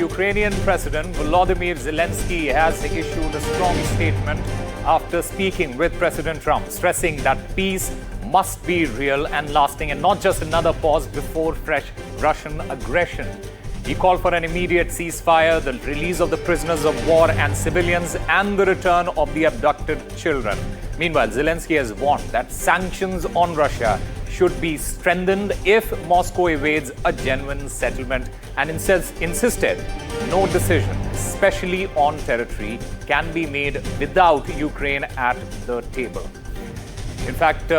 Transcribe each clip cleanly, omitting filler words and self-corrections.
Ukrainian President Volodymyr Zelenskyy has issued a strong statement after speaking with President Trump, stressing that peace must be real and lasting and not just another pause before fresh Russian aggression. He called for an immediate ceasefire, the release of the prisoners of war and civilians, and the return of the abducted children. Meanwhile, Zelensky has warned that sanctions on Russia should be strengthened if Moscow evades a genuine settlement and insisted no decision, especially on territory, can be made without Ukraine at the table. In fact,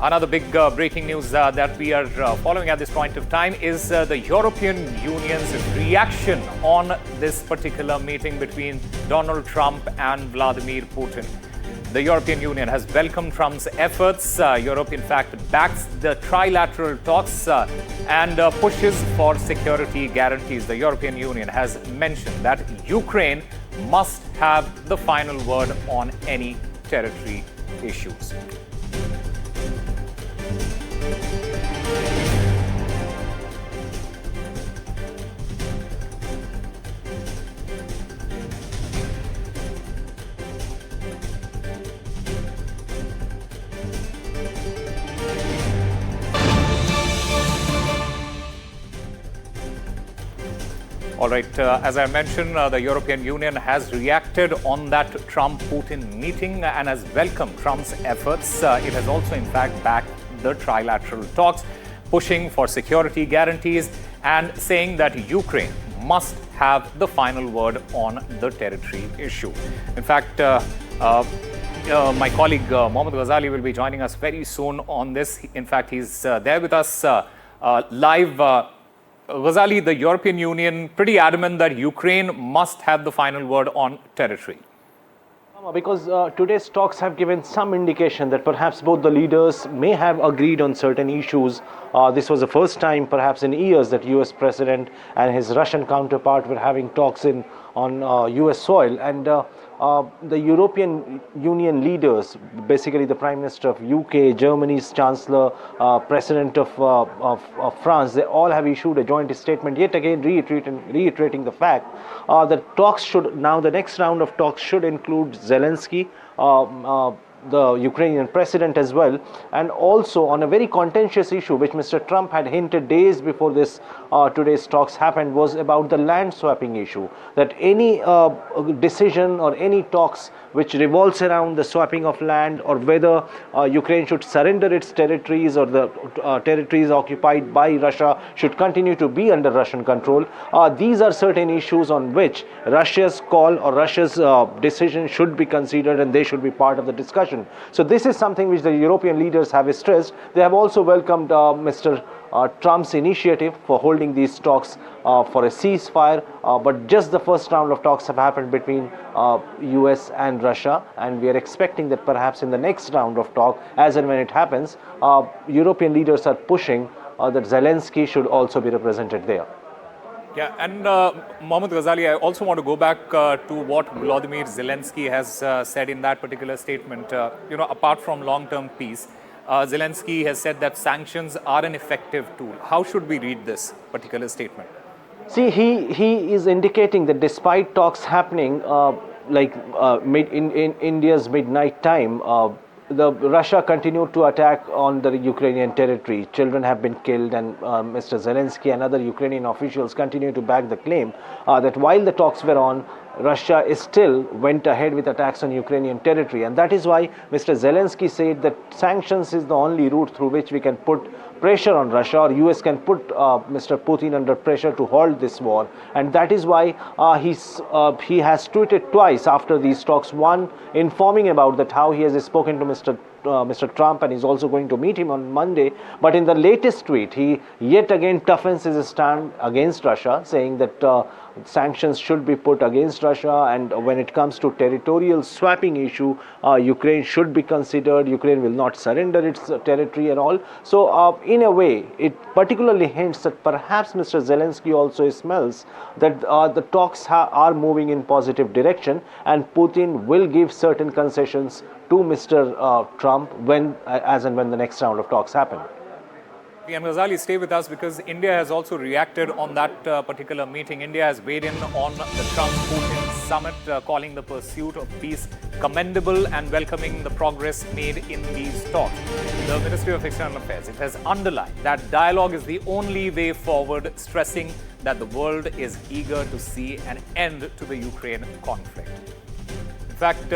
another big breaking news that we are following at this point of time is the European Union's reaction on this particular meeting between Donald Trump and Vladimir Putin. The European Union has welcomed Trump's efforts. Europe, in fact, backs the trilateral talks and pushes for security guarantees. The European Union has mentioned that Ukraine must have the final word on any territory issues. All right, as I mentioned, the European Union has reacted on that Trump-Putin meeting and has welcomed Trump's efforts. It has also, in fact, backed the trilateral talks, pushing for security guarantees and saying that Ukraine must have the final word on the territory issue. In fact, my colleague Mohammed Ghazali will be joining us very soon on this. In fact, he's there with us live. Ghazali, the European Union pretty adamant that Ukraine must have the final word on territory. Because today's talks have given some indication that perhaps both the leaders may have agreed on certain issues. This was the first time perhaps in years that US President and his Russian counterpart were having talks on US soil, and the European Union leaders, basically the Prime Minister of UK, Germany's Chancellor, President of France, they all have issued a joint statement, yet again reiterating the fact that talks should, now the next round of talks should include Zelensky, the Ukrainian president as well, and also on a very contentious issue which Mr. Trump had hinted days before this today's talks happened, was about the land swapping issue, that any decision or any talks which revolves around the swapping of land, or whether Ukraine should surrender its territories or the territories occupied by Russia should continue to be under Russian control. These are certain issues on which Russia's call or Russia's decision should be considered, and they should be part of the discussion. So this is something which the European leaders have stressed. They have also welcomed Mr. Trump's initiative for holding these talks for a ceasefire, but just the first round of talks have happened between US and Russia, and we are expecting that perhaps in the next round of talk, as and when it happens, European leaders are pushing that Zelensky should also be represented there. Yeah, and Mohammed Ghazali, I also want to go back to what Volodymyr Zelensky has said in that particular statement. Apart from long-term peace, Zelensky has said that sanctions are an effective tool. How should we read this particular statement? See, he is indicating that despite talks happening in India's midnight time, Russia continued to attack on the Ukrainian territory. Children have been killed, and Mr. Zelensky and other Ukrainian officials continue to back the claim that while the talks were on, Russia still went ahead with attacks on Ukrainian territory. And that is why Mr. Zelensky said that sanctions is the only route through which we can put pressure on Russia, or US can put Mr. Putin under pressure to halt this war. And that is why he has tweeted twice after these talks. One, informing about that how he has spoken to Mr. Trump, and he's also going to meet him on Monday. But in the latest tweet, he yet again toughens his stand against Russia, saying that sanctions should be put against Russia, and when it comes to territorial swapping issue, Ukraine should be considered. Ukraine will not surrender its territory and all. So in a way, it particularly hints that perhaps Mr. Zelensky also smells that the talks are moving in positive direction, and Putin will give certain concessions to Mr. Trump as and when the next round of talks happen. And Ghazali, stay with us because India has also reacted on that particular meeting. India has weighed in on the Trump-Putin summit, calling the pursuit of peace commendable and welcoming the progress made in these talks. The Ministry of External Affairs, it has underlined that dialogue is the only way forward, stressing that the world is eager to see an end to the Ukraine conflict. In fact,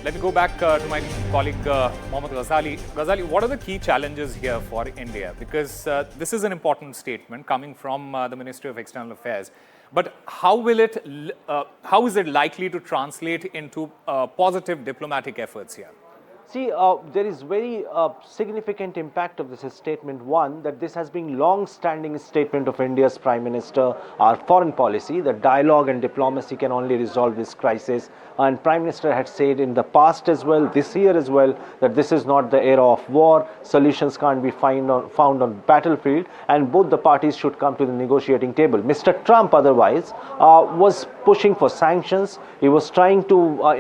let me go back to my colleague Mohammad Ghazali. Ghazali, what are the key challenges here for India? Because this is an important statement coming from the Ministry of External Affairs. But how is it likely to translate into positive diplomatic efforts here? See, there is very significant impact of this statement. One, that this has been long-standing statement of India's Prime Minister, our foreign policy, that dialogue and diplomacy can only resolve this crisis. And Prime Minister had said in the past as well, this year as well, that this is not the era of war. Solutions can't be found on battlefield, and both the parties should come to the negotiating table. Mr. Trump, otherwise, was pushing for sanctions. He was trying to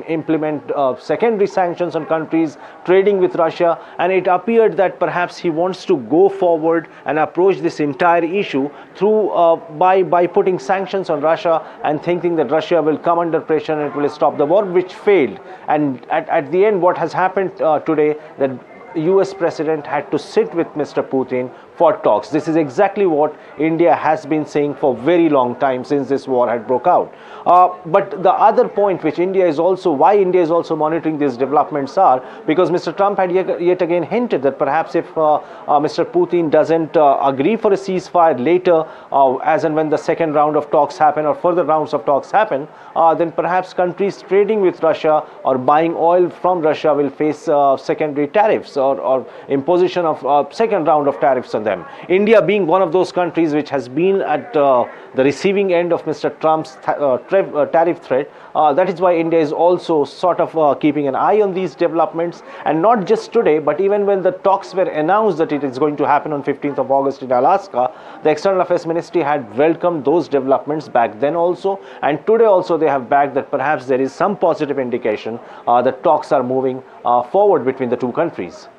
implement secondary sanctions on countries trading with Russia, and it appeared that perhaps he wants to go forward and approach this entire issue through by putting sanctions on Russia and thinking that Russia will come under pressure and it will stop the war, which failed. And at the end, what has happened today, that US President had to sit with Mr. Putin for talks. This is exactly what India has been saying for a very long time since this war had broke out. But the other point which why India is also monitoring these developments are because Mr. Trump had yet again hinted that perhaps if Mr. Putin doesn't agree for a ceasefire later, as and when the second round of talks happen or further rounds of talks happen, then perhaps countries trading with Russia or buying oil from Russia will face secondary tariffs or imposition of second round of tariffs on them. India being one of those countries which has been at the receiving end of Mr. Trump's tariff threat, that is why India is also sort of keeping an eye on these developments, and not just today, but even when the talks were announced that it is going to happen on 15th of August in Alaska, the External Affairs Ministry had welcomed those developments back then also, and today also they have backed that perhaps there is some positive indication that talks are moving forward between the two countries.